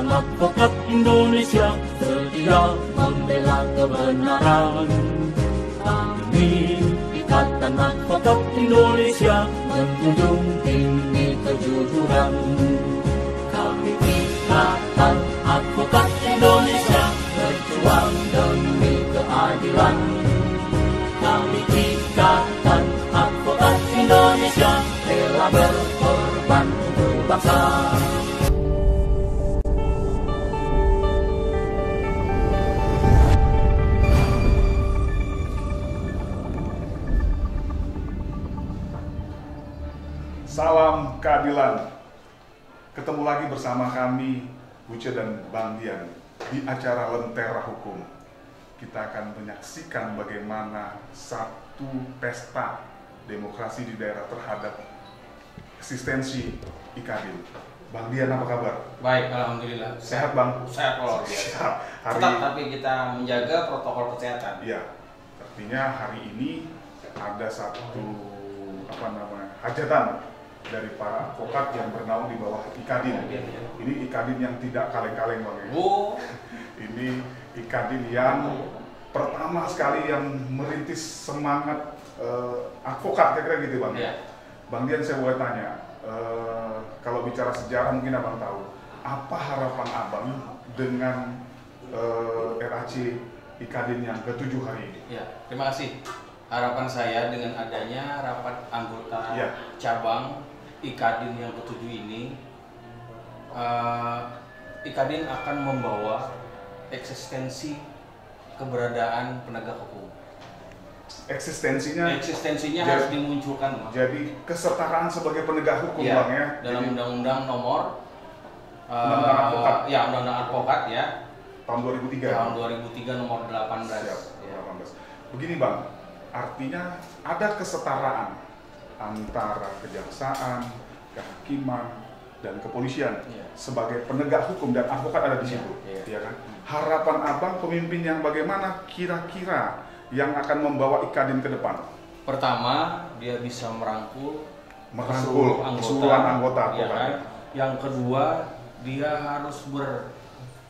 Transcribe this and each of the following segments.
Ikatan Advokat Indonesia sedia membela kebenaran. Kami Ikatan Advokat Indonesia menjunjung tinggi kejujuran. Kami Ikatan Advokat Indonesia berjuang demi keadilan. Kami Ikatan Advokat Indonesia rela berkorban untuk bangsa. Salam keadilan. Ketemu lagi bersama kami, Buce dan Bang Dian, di acara Lentera Hukum. Kita akan menyaksikan bagaimana satu pesta demokrasi di daerah terhadap eksistensi Ikadin. Bang Dian, apa kabar? Baik, alhamdulillah. Sehat, Bang? Sehat kalau Sehat. Tetap, tapi kita menjaga protokol kesehatan. Iya. Artinya hari ini ada satu hajatan dari para advokat yang bernaung di bawah Ikadin. Ini Ikadin yang tidak kaleng-kaleng, Bang. Oh. Ini Ikadin yang pertama sekali yang merintis semangat advokat, kira-kira gitu, Bang. Ya. Bang Dian, saya boleh tanya, kalau bicara sejarah mungkin Abang tahu, apa harapan Abang dengan RAC Ikadin yang ke-7 hari ini? Ya, terima kasih. Harapan saya dengan adanya rapat anggota cabang Ikadin yang ke-7 ini, Ikadin akan membawa eksistensi keberadaan penegak hukum. Eksistensinya harus dimunculkan, Mas. Jadi kesetaraan sebagai penegak hukum, ya, Bang, ya. Dalam Undang-Undang nomor Undang-Undang Advokat. Ya, Undang-Undang Advokat ya. Tahun 2003. Tahun 2003 nomor 18. Siap, Ya. 18. Begini, Bang. Artinya ada kesetaraan antara kejaksaan, kehakiman, dan kepolisian sebagai penegak hukum, dan advokat ada di situ, ya kan? Harapan Abang pemimpin yang bagaimana kira-kira yang akan membawa Ikadin ke depan? Pertama, dia bisa merangkul keseluruhan anggota ya advokat. kan? Yang kedua, dia harus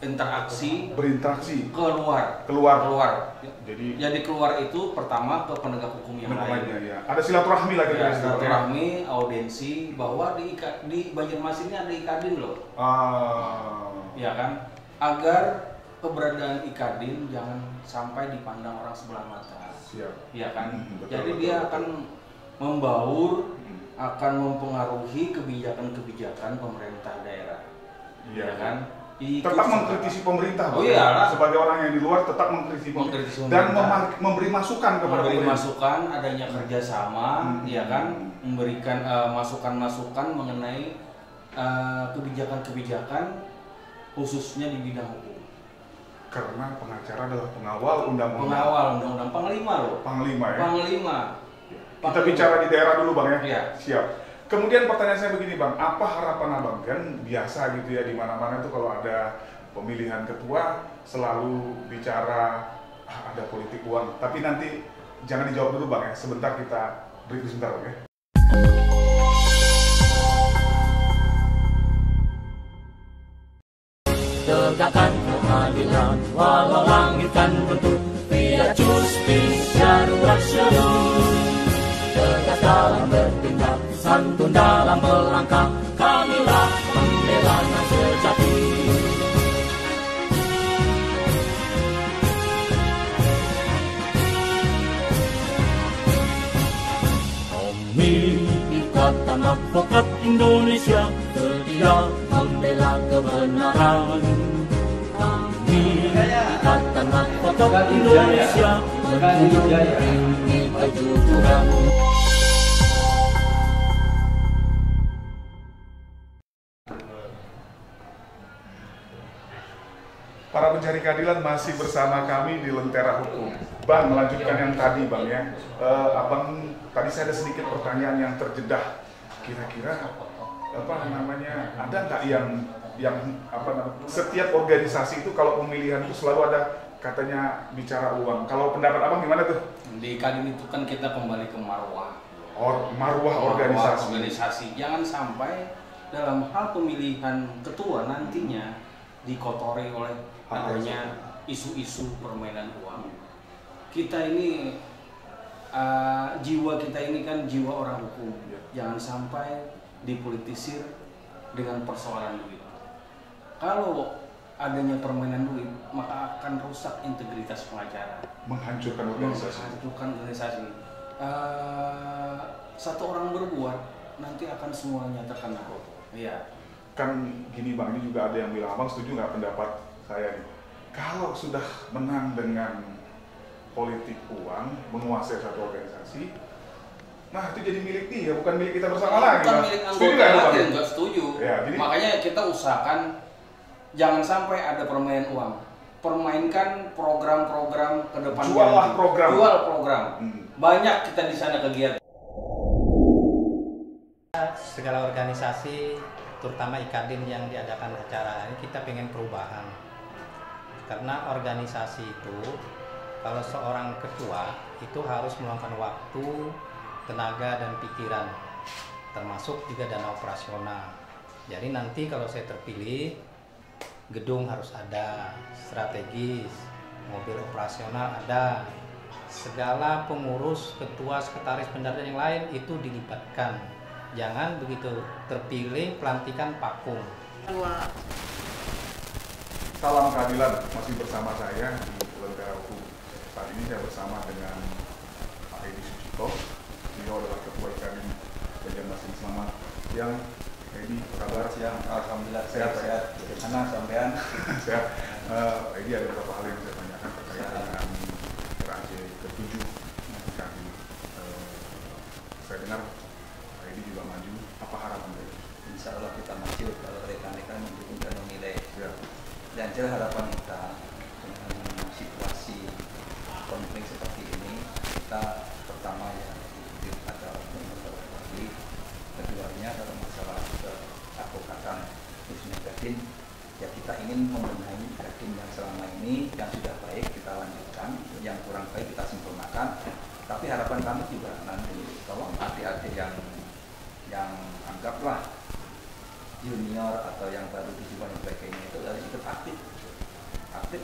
berinteraksi keluar. Jadi keluar itu pertama ke penegak hukum yang lain. Ya. Ada silaturahmi lagi. Ya, silaturahmi, audiensi bahwa di Banjarmasin ini ada Ikadin loh. Ya kan? Agar keberadaan Ikadin jangan sampai dipandang orang sebelah mata. Siap. Ya kan? Betul, Jadi dia akan membaur, akan mempengaruhi kebijakan-kebijakan pemerintah daerah. Iya kan? Tetap mengkritisi pemerintah, Bang. Iyalah. Sebagai orang yang di luar tetap mengkritisi pemerintah dan memberi masukan kepada pemerintah. Masukan, adanya kerjasama, ya kan, memberikan masukan-masukan mengenai kebijakan-kebijakan khususnya di bidang hukum. Karena pengacara adalah pengawal undang-undang. Pengawal undang-undang, panglima loh. Panglima ya. Panglima. Kita bicara di daerah dulu, Bang, ya. Iya. Siap. Kemudian pertanyaan saya begini, Bang, apa harapan Abang? Kan biasa gitu ya, di mana-mana itu kalau ada pemilihan ketua selalu bicara ada politik uang. Tapi nanti jangan dijawab dulu, Bang, ya. Sebentar kita break sebentar, Bang, ya. Tegakkan keadilan walau langit kan runtuh, via justisia rasional. Tegas dalam bertindak, santun dalam melangkah, kamilah pembela yang sejati. Kami Ikatan Advokat Indonesia sedia membela kebenaran. Kami Ikatan Advokat Indonesia menjunjung tinggi kejujuran. Para pencari keadilan masih bersama kami di Lentera Hukum. Bang, melanjutkan yang tadi, Bang, ya. Abang, tadi saya ada sedikit pertanyaan yang terjedah. Kira-kira ada nggak yang setiap organisasi itu kalau pemilihan itu selalu ada katanya bicara uang. Kalau pendapat Abang gimana tuh? Di Ikadin itu kan kita kembali ke marwah. Marwah organisasi. Jangan sampai dalam hal pemilihan ketua nantinya dikotori oleh adanya isu-isu permainan uang. Kita ini jiwa kita ini kan jiwa orang hukum, jangan sampai dipolitisir dengan persoalan duit. Kalau adanya permainan duit, maka akan rusak integritas pengacara, menghancurkan organisasi. Satu orang berbuat, nanti akan semuanya terkena. Iya. Kan gini Bang, ini juga ada yang bilang, Abang setuju nggak pendapat saya nih? Kalau sudah menang dengan politik uang, menguasai satu organisasi, nah itu jadi milik dia, bukan milik kita bersama lagi. Bukan milik anggota lagi, nggak setuju. Ya, jadi, makanya kita usahakan jangan sampai ada permainan uang. Permainkan program-program ke depan. Jual program. Banyak kita di sana kegiatan. Segala organisasi, terutama IKADIN yang diadakan acara ini, kita pengen perubahan. Karena organisasi itu, kalau seorang ketua itu harus meluangkan waktu, tenaga dan pikiran, termasuk juga dana operasional. Jadi nanti kalau saya terpilih, gedung harus ada, strategis, mobil operasional ada, segala pengurus, ketua, sekretaris, bendahara yang lain itu dilibatkan. Jangan begitu terpilih pelantikan vakum. Salam keadilan, masih bersama saya di Lentera Hukum. Saat ini saya bersama dengan Pak Edi Sucipto. Beliau adalah Ketua IKADIN Banjarmasin. Selamat siang, Edi. Kabar? Siang, alhamdulillah sehat. Bagaimana sampean? Sehat. Edi, ada beberapa hal yang saya tanyakan terkait dengan RAC ke-7 IKADIN. Saya dengar Pak Edi juga maju. Apa harapan Edi? Insya Allah kita maju kalau rekan-rekan mendukung dan menilai. Ya. Dan jelas harapan kita dengan situasi konflik seperti ini, kita pertama ya ada masalah konflik, keduanya adalah masalah keadvokatan khususnya IKADIN. Ya kita ingin membenahi IKADIN yang selama ini yang sudah baik kita lanjutkan, yang kurang baik kita sempurnakan. Tapi harapan kami juga nanti tolong adik-adik yang anggaplah junior atau yang baru dijual dan sebagainya itu harus ikut aktif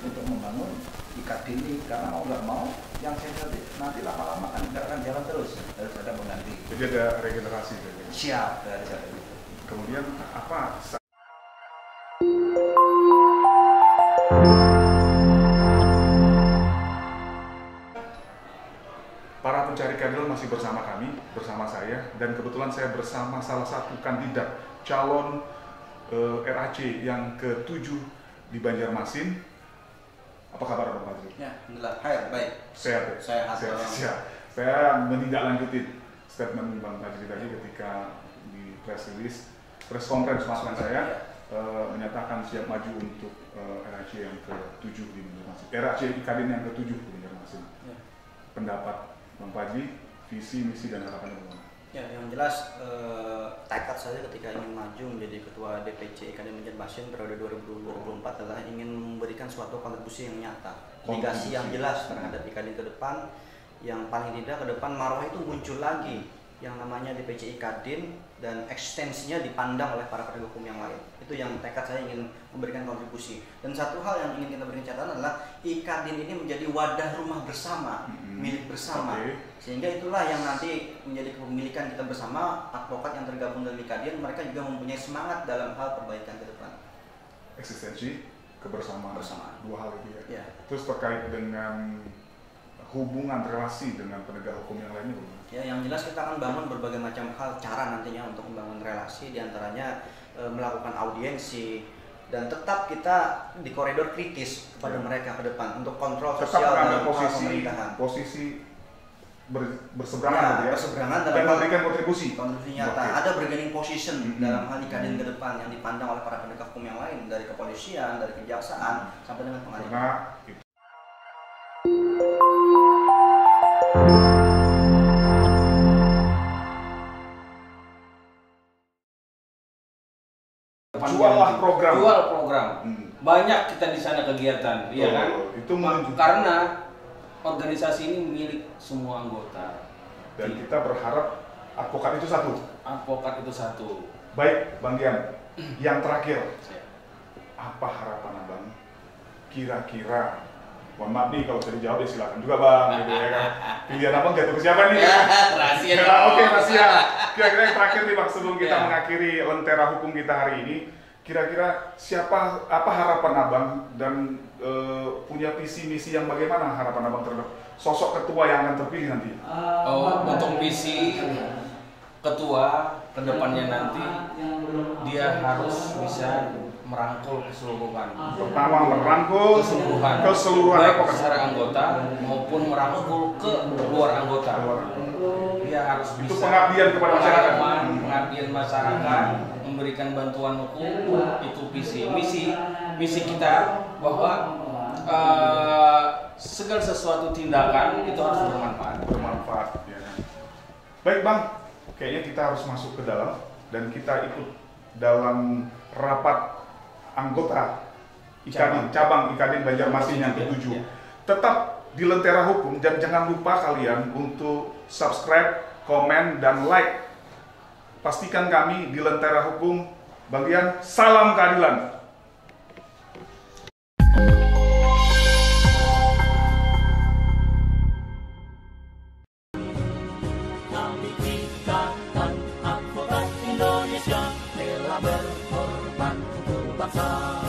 untuk membangun IKADIN ini, karena mau nggak mau yang senior nanti lama-lama kan nggak akan jalan terus, harus ada pengganti. Jadi ada regenerasi. Siap dari saya itu. Kemudian apa? Para pencari keadilan masih bersama kami, bersama saya, dan kebetulan saya bersama salah satu kandidat calon RAC yang ke-7 di Banjarmasin. Apa kabar Bang Fajri? Ya, alhamdulillah. Hai, baik. Sehat. Saya menindaklanjuti statement Bang Fajri tadi ketika di press conference maksud saya menyatakan siap maju untuk RAC yang ke-7 di Banjarmasin. RAC IKADIN yang ke-7 di Banjarmasin. Ya. Pendapat Bang Fajri, visi, misi, dan harapannya bagaimana? Ya, yang jelas tekad saya ketika ingin maju menjadi ketua DPC IKADIN Banjarmasin periode 2024 adalah ingin memberikan suatu kontribusi yang nyata, indikasi yang jelas terhadap IKADIN ke depan, yang paling tidak ke depan marwah itu muncul lagi yang namanya DPC IKADIN dan ekstensinya dipandang oleh para penegak hukum yang lain. Itu yang tekad saya ingin memberikan kontribusi. Dan satu hal yang ingin kita berikan catatan adalah IKADIN ini menjadi wadah rumah bersama, milik bersama. Sehingga itulah yang nanti menjadi kepemilikan kita bersama. Advokat yang tergabung dalam IKADIN, mereka juga mempunyai semangat dalam hal perbaikan ke depan. Eksistensi, kebersamaan. Dua hal itu ya. Ya. Terus terkait dengan hubungan relasi dengan penegak hukum yang lainnya bagaimana? Ya, yang jelas kita akan bangun berbagai macam hal cara nantinya untuk membangun relasi, diantaranya melakukan audiensi, dan tetap kita di koridor kritis kepada mereka ke depan untuk kontrol sosial dan pemerintahan. Posisi berseberangan ya, berseberangan dan memberikan kontribusi nyata. Ada bargaining position dalam hal IKADIN ke depan yang dipandang oleh para penegak hukum yang lain, dari kepolisian, dari kejaksaan sampai dengan pengadilan. Jual program. Banyak kita di sana kegiatan, iya kan? Itu karena organisasi ini milik semua anggota. Dan kita berharap advokat itu satu. Advokat itu satu. Baik, Bang Dian. Yang terakhir, apa harapan abang kira-kira, mohon maaf nih kalau bisa dijawab ya silakan juga bang, gitu ya kan. Pilihan abang jatuh ke siapa nih? Rahasia. Oke, rahasia. Kira-kira yang terakhir nih bang, sebelum kita mengakhiri Lentera Hukum kita hari ini, kira-kira apa harapan abang dan punya visi misi yang bagaimana harapan abang terhadap sosok ketua yang akan terpilih nanti? Untuk visi ketua kedepannya nanti, dia harus bisa merangkul keseluruhan. Pertama merangkul keseluruhan baik secara anggota maupun merangkul ke luar anggota. Dia harus bisa itu pengabdian kepada masyarakat. Pengabdian masyarakat, memberikan bantuan hukum, itu misi kita bahwa segala sesuatu tindakan itu harus bermanfaat ya kan? Baik bang, kayaknya kita harus masuk ke dalam dan kita ikut dalam rapat anggota cabang IKADIN Banjarmasin yang ke-7. Tetap di Lentera Hukum dan jangan lupa kalian untuk subscribe, komen, dan like. Pastikan kami di Lentera Hukum bagian salam keadilan. Kami Ikatan Advokat Indonesia rela berkorban untuk bangsa.